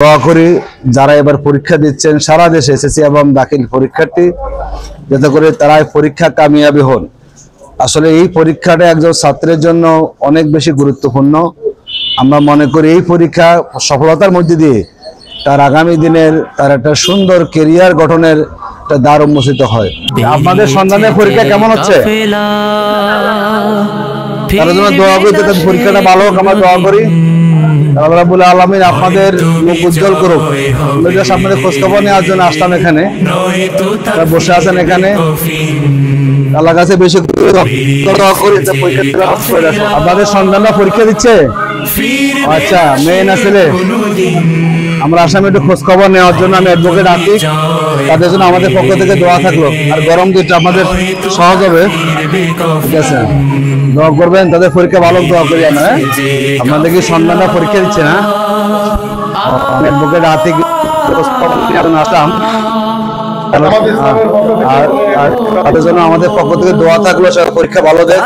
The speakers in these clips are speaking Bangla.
দোয়া করি যারা এবার পরীক্ষা দিচ্ছেন সারা দেশে এসএসসি এবং দাখিল পরীক্ষার্থী যাতে করে তারা পরীক্ষা কামিয়াবি হন। আসলে এই পরীক্ষাটা একজন ছাত্রের জন্য অনেক বেশি গুরুত্বপূর্ণ। আমরা মনে করি এই পরীক্ষা সফলতার মধ্যে দিয়ে তার আগামী দিনের তার একটা সুন্দর ক্যারিয়ার গঠনের একটা দ্বার উন্মোচিত হয়। আপনাদের সন্তানের পরীক্ষা কেমন হচ্ছে? তার জন্য দোয়া করি যাতে পরীক্ষাটা ভালো হোক। আমরা দোয়া করি আল্লাহ রাব্বুল আলামিন আপনাদের মুখ উজ্জ্বল করুক। আপনাদের খোঁজখবর নেওয়ার জন্য আসলাম এখানে, বসে আছেন এখানে। আল্লাহর কাছে বেশি দোয়া করি আপনাদের সন্তানরা পরীক্ষা দিচ্ছে। আচ্ছা, মেয়ে না ছেলে? আমরা আসামে একটু খোঁজ খবর নেওয়ার জন্য আমি অ্যাডভোকেট আতিক, তাদের জন্য আমাদের পক্ষ থেকে দোয়া থাকলো। আর গরম দিনটা আমাদের সহজ হবে, ঠিক আছে? দোয়া করবেন তাদের পরীক্ষা ভালো, দোয়া করি আমরা। আপনাদের কি সন্তানরা পরীক্ষা দিচ্ছে না? আমি অ্যাডভোকেট আতিক আসলাম, তাদের জন্য আমাদের পক্ষ থেকে দোয়া থাকলো, সব পরীক্ষা ভালো দেয়।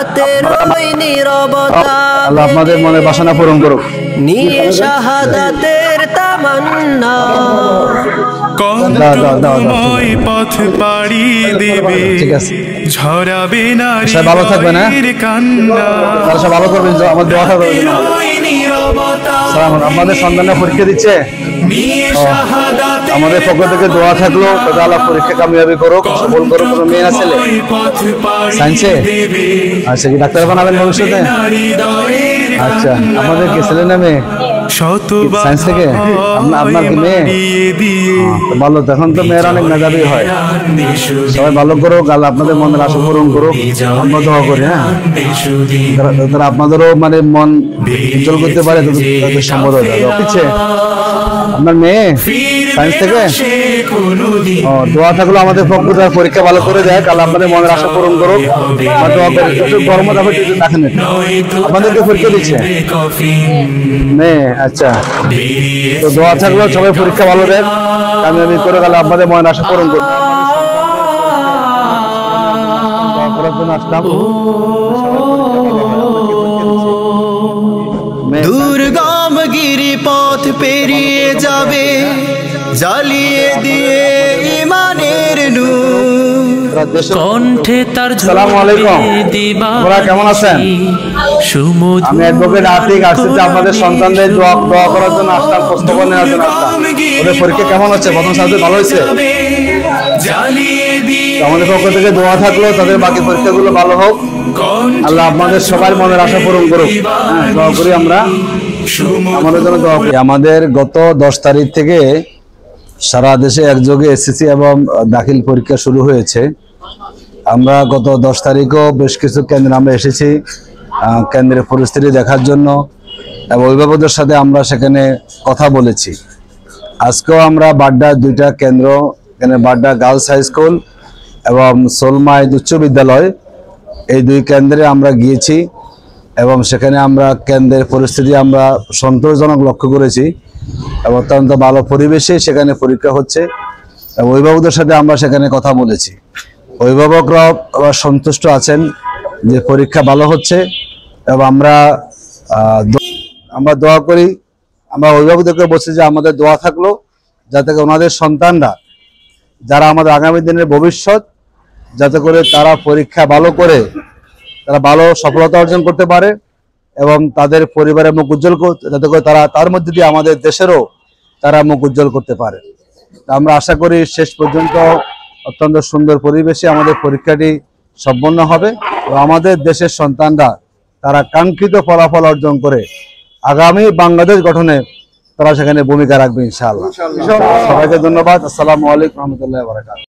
আল্লাহ আপনাদের মনের বাসনা পূরণ করুক। ভালো থাকবেন, তারা সব ভালো করবেন, আমার দোয়া থাকবে। আমাদের সন্তানরা পরীক্ষা দিচ্ছে, আমাদের পক্ষ থেকে দোয়া থাকলো আল্লাহ পরীক্ষা কামিয়াবি করুক, সফল করুক। কোনো মেয়ে না ছেলে? সায়েন্সে? আচ্ছা, কি ডাক্তার বানাবেন ভবিষ্যতে? আচ্ছা, আপনাদের কি ছেলে না মেয়ে? সায়েন্স থেকে? আপনার কি মেয়ে? ভালো, তখন তো মেয়েরা অনেক মেধাবী হয়। সবাই ভালো করুক, আল্লাহ আপনাদের মনের আশা পূরণ করুক। আমরা দোয়া করি, হ্যাঁ, তারা আপনাদেরও মানে মন উজ্জ্বল করতে পারে, তাদের সম্ভব হয়ে যাবে। পিছিয়ে আপনার মেয়ে সায়েন্স থেকে? দোয়া থাকলো আমাদের পক্ষ থেকে পরীক্ষা ভালো করে দেয়, আল্লাহ আপনাদের মনের আশা পূরণ করুক। গরম রাখেন। আপনাদেরকে পরীক্ষা দিচ্ছে মেয়ে? আচ্ছা, তো দোয়া থাকলো সবাই পরীক্ষা ভালো দেয়, কামিয়াবি করে আল্লাহ আপনাদের মনের আশা পূরণ করুক। দুর্গম গিরিপথ পেরিয়ে যাবে, জ্বালিয়ে দিয়ে ইমানের নূর কণ্ঠে তার। আসসালামু আলাইকুম, আপনারা কেমন আছেন? আমি অ্যাডভোকেট আতিক, আসছি আপনাদের সন্তানদের দোয়া করার জন্য আসলাম, খোঁজখবর নেওয়ার জন্য আসলাম। ওদের পরীক্ষা কেমন হচ্ছে? প্রথম সাবজেক্ট ভালো হয়েছে? আমাদের পক্ষ থেকে দোয়া থাকলো তাদের বাকি পরীক্ষাগুলো ভালো হোক, আল্লাহ আপনাদের সবার মনের আশা পূরণ করুক। দোয়া করি আমরা, আমাদের জন্য দোয়া করি। আমাদের গত 10 তারিখ থেকে সারা দেশে একযোগে এসএসসি এবং দাখিল পরীক্ষা শুরু হয়েছে। আমরা গত 10 তারিখও বেশ কিছু কেন্দ্রে আমরা এসেছি কেন্দ্রের পরিস্থিতি দেখার জন্য, এবং অভিভাবকদের সাথে আমরা সেখানে কথা বলেছি। আজকেও আমরা বাড্ডার 2টা কেন্দ্র, এখানে বাড্ডা গার্লস হাই স্কুল এবং সোলমাই উচ্চ বিদ্যালয়, এই 2 কেন্দ্রে আমরা গিয়েছি এবং সেখানে আমরা কেন্দ্রের পরিস্থিতি আমরা সন্তোষজনক লক্ষ্য করেছি এবং অত্যন্ত ভালো পরিবেশে সেখানে পরীক্ষা হচ্ছে। এবং অভিভাবকদের সাথে আমরা সেখানে কথা বলেছি, অভিভাবকরাও সন্তুষ্ট আছেন যে পরীক্ষা ভালো হচ্ছে। এবং আমরা দোয়া করি, আমরা অভিভাবকদেরকে বলছি যে আমাদের দোয়া থাকলো যাতে ওনাদের সন্তানরা যারা আমাদের আগামী দিনের ভবিষ্যৎ, যাতে করে তারা পরীক্ষা ভালো করে তারা ভালো সফলতা অর্জন করতে পারে এবং তাদের পরিবারের মুখ উজ্জ্বল করতে, যাতে করে তারা তার মধ্যে দিয়ে আমাদের দেশেরও তারা মুখ উজ্জ্বল করতে পারে। আমরা আশা করি শেষ পর্যন্ত অত্যন্ত সুন্দর পরিবেশে আমাদের পরীক্ষাটি সম্পন্ন হবে এবং আমাদের দেশের সন্তানরা তারা কাঙ্ক্ষিত ফলাফল অর্জন করে আগামী বাংলাদেশ গঠনে তারা সেখানে ভূমিকা রাখবে ইনশাআল্লাহ। সবাইকে ধন্যবাদ। আসসালামু আলাইকুম ওয়া রাহমাতুল্লাহি ওয়া বারাকাতুহু।